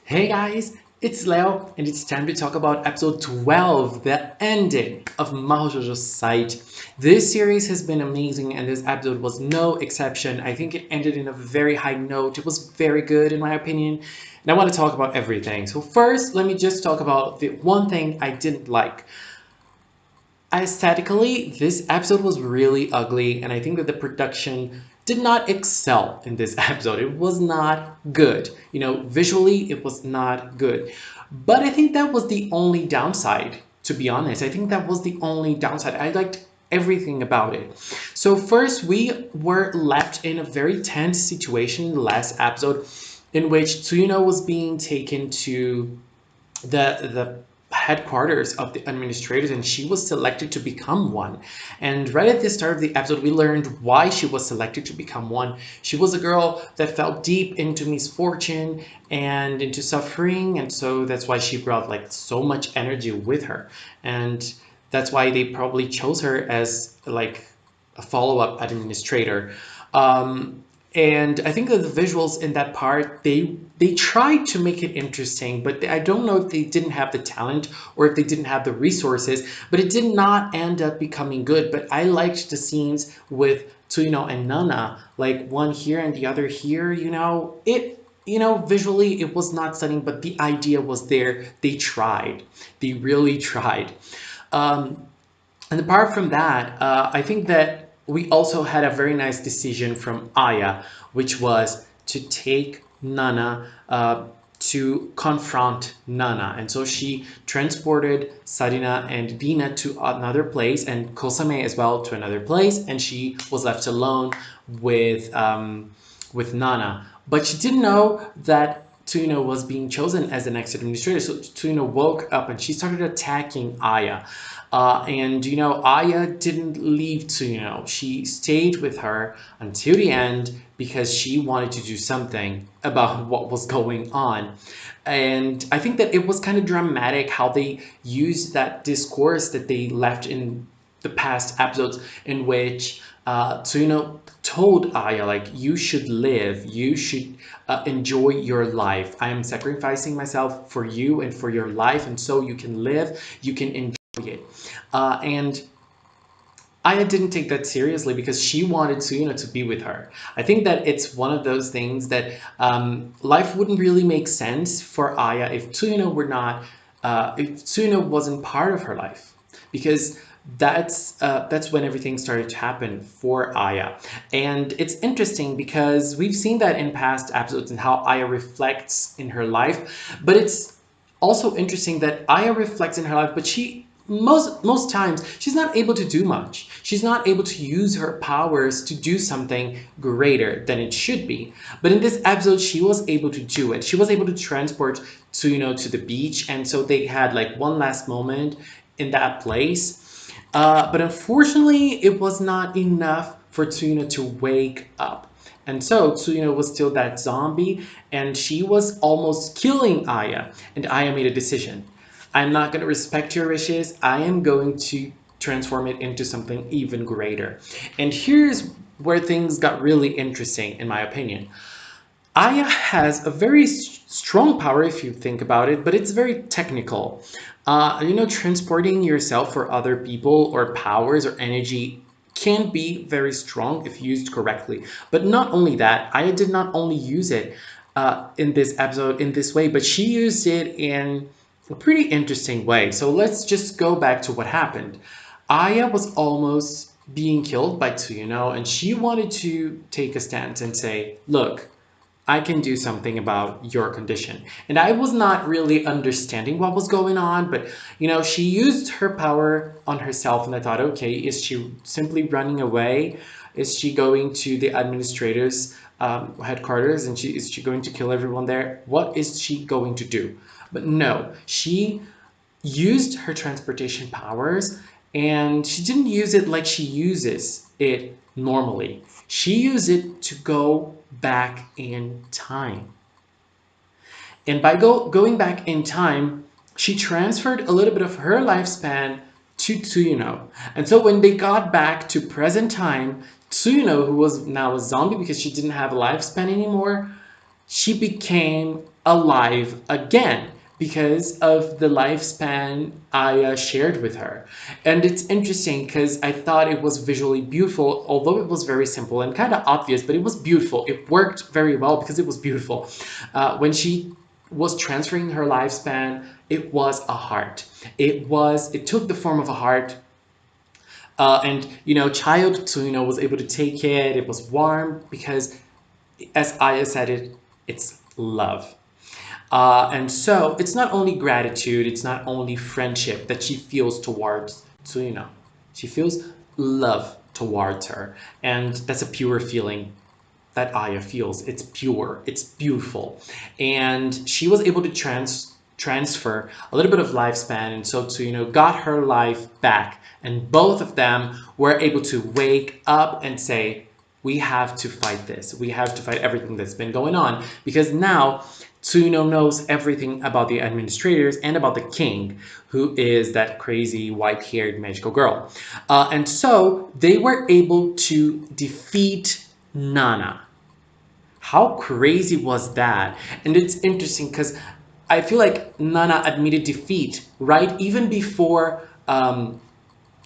Hey guys, it's Leo, and it's time to talk about episode 12, the ending of MAHOU SHOUJO's site. This series has been amazing, and this episode was no exception. I think it ended in a very high note. It was very good, in my opinion, and I want to talk about everything. So, first, let me just talk about the one thing I didn't like. Aesthetically, this episode was really ugly, and I think that the production did not excel in this episode. It was not good. Visually, it was not good. But I think that was the only downside, to be honest. I think that was the only downside. I liked everything about it. So, first, we were left in a very tense situation in the last episode in which Tsuyuno was being taken to the headquarters of the administrators, and she was selected to become one. And right at the start of the episode, we learned why she was selected to become one. She was a girl that fell deep into misfortune and into suffering, and so that's why she brought like so much energy with her. And that's why they probably chose her as like a follow-up administrator. um, and I think that the visuals in that part, they tried to make it interesting, but I don't know if they didn't have the talent or if they didn't have the resources, but it did not end up becoming good. But I liked the scenes with Tsuino and Nana, like one here and the other here. Visually it was not stunning, but the idea was there. They tried. They really tried. Um, and apart from that, I think that we also had a very nice decision from Aya, which was to take Nana to confront Nana. And so she transported Sarina and Deena to another place, and Kosame as well to another place, and she was left alone with Nana. But she didn't know that Tsuno was being chosen as the next administrator. So Tsuno woke up and she started attacking Aya. Aya didn't leave Tsuno. She stayed with her until the end because she wanted to do something about what was going on. And I think that it was kind of dramatic how they used that discourse that they left in the past episodes, in which Tsuno told Aya, like, you should live, you should enjoy your life. I am sacrificing myself for you and for your life, and so you can live, you can enjoy it. And Aya didn't take that seriously because she wanted Suyuna to be with her. I think that it's one of those things that life wouldn't really make sense for Aya if Suyuna wasn't part of her life, because that's when everything started to happen for Aya. And it's interesting because we've seen that in past episodes and how Aya reflects in her life, but it's also interesting that Aya reflects in her life, but she most times she's not able to do much. She's not able to use her powers to do something greater than it should be. But in this episode, she was able to do it. She was able to transport to the beach, and so they had like one last moment in that place. But unfortunately, it was not enough for Tsuna to wake up. And so Tsuna was still that zombie, and she was almost killing Aya. And Aya made a decision. I'm not going to respect your wishes. I am going to transform it into something even greater. And here's where things got really interesting, in my opinion. Aya has a very strong power if you think about it, but it's very technical. Transporting yourself for other people or powers or energy can be very strong if used correctly. But not only that, Aya did not only use it in this episode in this way, but she used it in a pretty interesting way. So let's just go back to what happened. Aya was almost being killed by Tsuyuno, and she wanted to take a stance and say, look, I can do something about your condition. And I was not really understanding what was going on, but she used her power on herself, and I thought, okay, is she simply running away? Is she going to the administrator's headquarters, and is she going to kill everyone there? What is she going to do? But no, she used her transportation powers, and she didn't use it like she uses it normally. She used it to go back in time. And by going back in time, she transferred a little bit of her lifespan to Tsuyuno. And so when they got back to present time, Tsuyuno, who was now a zombie because she didn't have a lifespan anymore, she became alive again because of the lifespan I shared with her. And it's interesting because I thought it was visually beautiful, although it was very simple and kind of obvious, but it was beautiful. It worked very well because it was beautiful. When she was transferring her lifespan, it was a heart. It took the form of a heart, and child Tsuno was able to take it. It was warm because, as Aya said it's love. And so it's not only gratitude, it's not only friendship that she feels towards Tsuno. She feels love towards her. And that's a pure feeling that Aya feels. It's pure, it's beautiful. And she was able to transfer a little bit of lifespan, and so Tsuno got her life back. And both of them were able to wake up and say, we have to fight this. We have to fight everything that's been going on, because now Tsuno knows everything about the administrators and about the king, who is that crazy white-haired magical girl. And so they were able to defeat Nana. How crazy was that? And it's interesting because I feel like Nana admitted defeat, right? Even before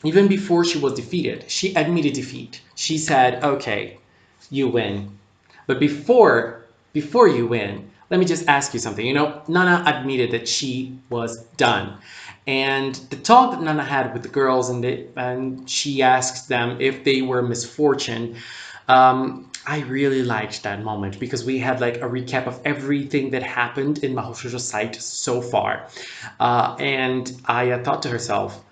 she was defeated, she admitted defeat. She said, "Okay, you win." But before you win, let me just ask you something. Nana admitted that she was done. And the talk that Nana had with the girls, and she asked them if they were misfortune. I really liked that moment because we had like a recap of everything that happened in MAHOU SHOUJO site so far. And Aya thought to herself,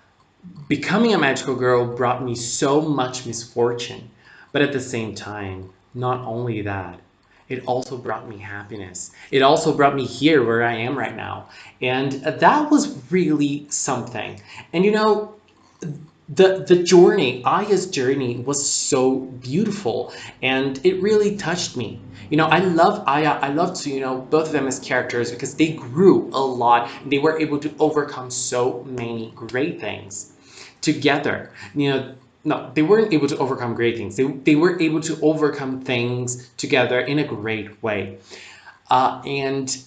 becoming a magical girl brought me so much misfortune, but at the same time, not only that, it also brought me happiness. It also brought me here where I am right now. And that was really something. And the journey, Aya's journey was so beautiful, and it really touched me. I love Aya, I love Tsuno, both of them as characters, because they grew a lot and they were able to overcome so many great things together. No, they weren't able to overcome great things. They were able to overcome things together in a great way. And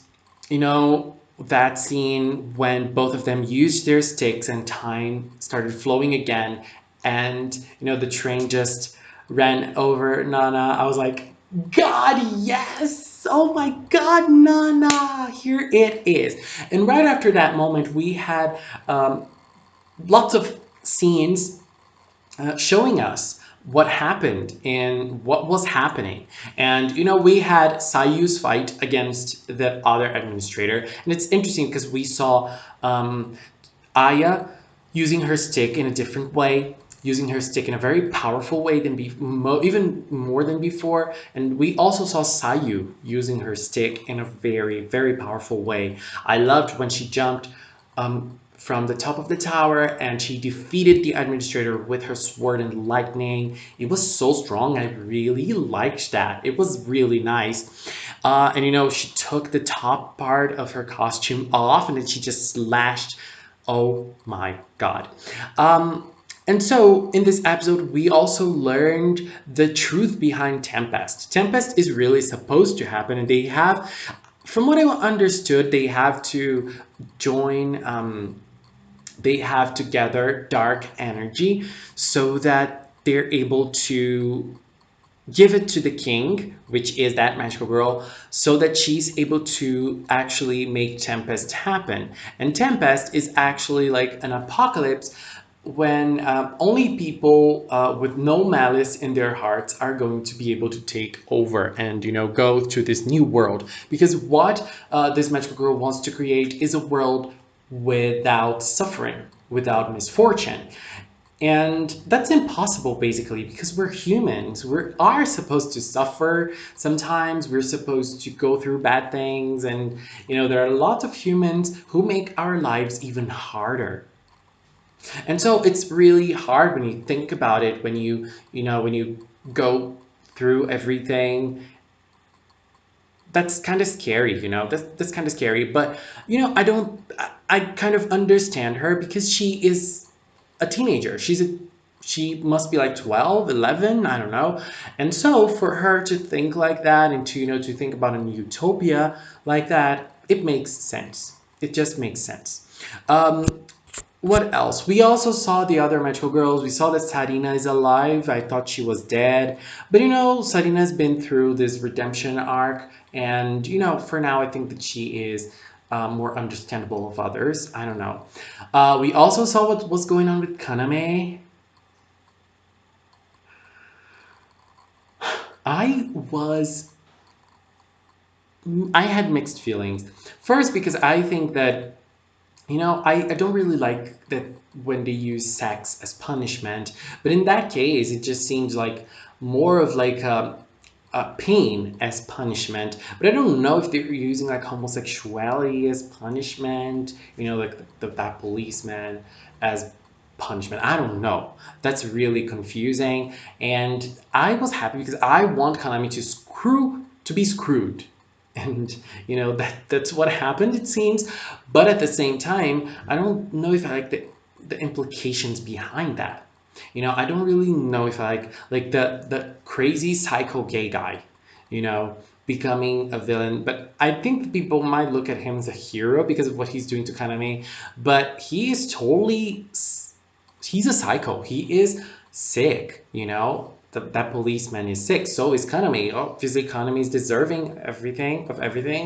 you know that scene when both of them used their sticks and time started flowing again, and the train just ran over Nana. I was like, God, yes! Oh my God, Nana! Here it is. And right after that moment, we had lots of scenes showing us what happened and what was happening. And we had Sayu's fight against the other administrator, and it's interesting because we saw Aya using her stick in a different way, using her stick in a very powerful way than even more than before. And we also saw Sayu using her stick in a very, very powerful way. I loved when she jumped from the top of the tower and she defeated the administrator with her sword and lightning. It was so strong. I really liked that. It was really nice. And she took the top part of her costume off and then she just slashed. Oh my God. And so in this episode, we also learned the truth behind Tempest. Tempest is really supposed to happen, and they have, from what I understood, they have to join, they have to gather dark energy so that they're able to give it to the king, which is that magical girl, so that she's able to actually make Tempest happen. And Tempest is actually like an apocalypse when only people with no malice in their hearts are going to be able to take over and go to this new world. Because what this magical girl wants to create is a world without suffering, without misfortune. And that's impossible, basically, because we're humans. We are supposed to suffer. Sometimes we're supposed to go through bad things. And, there are lots of humans who make our lives even harder. And so it's really hard when you think about it, when you go through everything. That's kind of scary, that's kind of scary. But, I kind of understand her because she is a teenager. She must be like 12, 11, I don't know. And so for her to think like that and to, to think about a utopia like that, it makes sense. It just makes sense. Um, what else? We also saw the other magical girls. We saw that Sarina is alive. I thought she was dead. But you know, Sarina's been through this redemption arc. And you know, for now, I think that she is more understandable of others. I don't know. We also saw what was going on with Kaname. I was I had mixed feelings. First, because I think that, you know, I don't really like that when they use sex as punishment. But in that case, it just seems like more of like a pain as punishment. But I don't know if they're using like homosexuality as punishment, you know, like that policeman as punishment. I don't know. That's really confusing. And I was happy because I want Konami to be screwed. And you know that's what happened, it seems. But at the same time, I don't know if I like the implications behind that. You know, I don't really know if I like the crazy psycho gay guy, you know, becoming a villain. But I think people might look at him as a hero because of what he's doing to Kaname. But he is totally he's a psycho. He is sick, you know. That policeman is sick. So is Kaname. Obviously, Kaname is deserving everything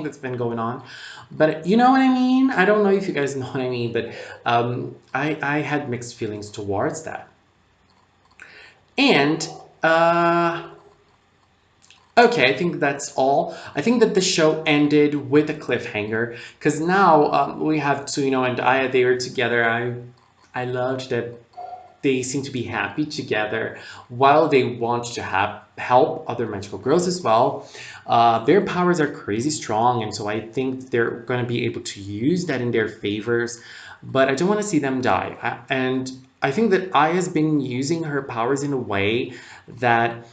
that's been going on. But you know what I mean? I don't know if you guys know what I mean, but I had mixed feelings towards that. And okay, I think that's all. I think that the show ended with a cliffhanger because now we have Tsuino and Aya. They are together. I loved that they seem to be happy together while they want to help other magical girls as well. Their powers are crazy strong, and so I think they're going to be able to use that in their favors. But I don't want to see them die. And I think that Aya's been using her powers in a way that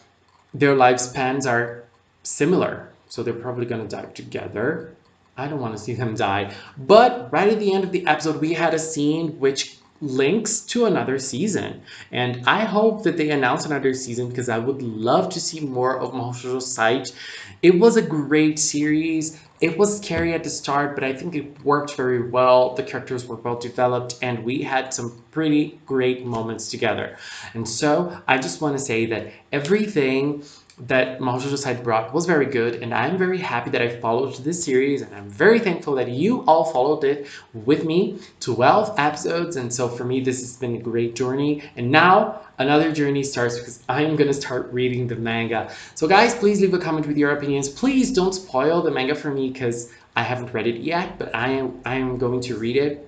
their lifespans are similar. So they're probably going to die together. I don't want to see them die. But right at the end of the episode, we had a scene which links to another season. And I hope that they announce another season because I would love to see more of MAHOU SHOUJO Sight. It was a great series. It was scary at the start, but I think it worked very well. The characters were well developed, and we had some pretty great moments together. And so I just want to say that everything that MAHOU SHOUJO Sight brought was very good, and I'm very happy that I followed this series, and I'm very thankful that you all followed it with me. 12 episodes, and so for me this has been a great journey, and now another journey starts because I am going to start reading the manga. So guys, please leave a comment with your opinions. Please don't spoil the manga for me because I haven't read it yet, but I am going to read it.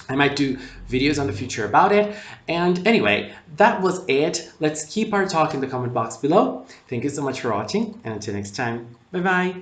I might do videos on the future about it. And anyway, that was it. Let's keep our talk in the comment box below. Thank you so much for watching, and until next time, bye bye.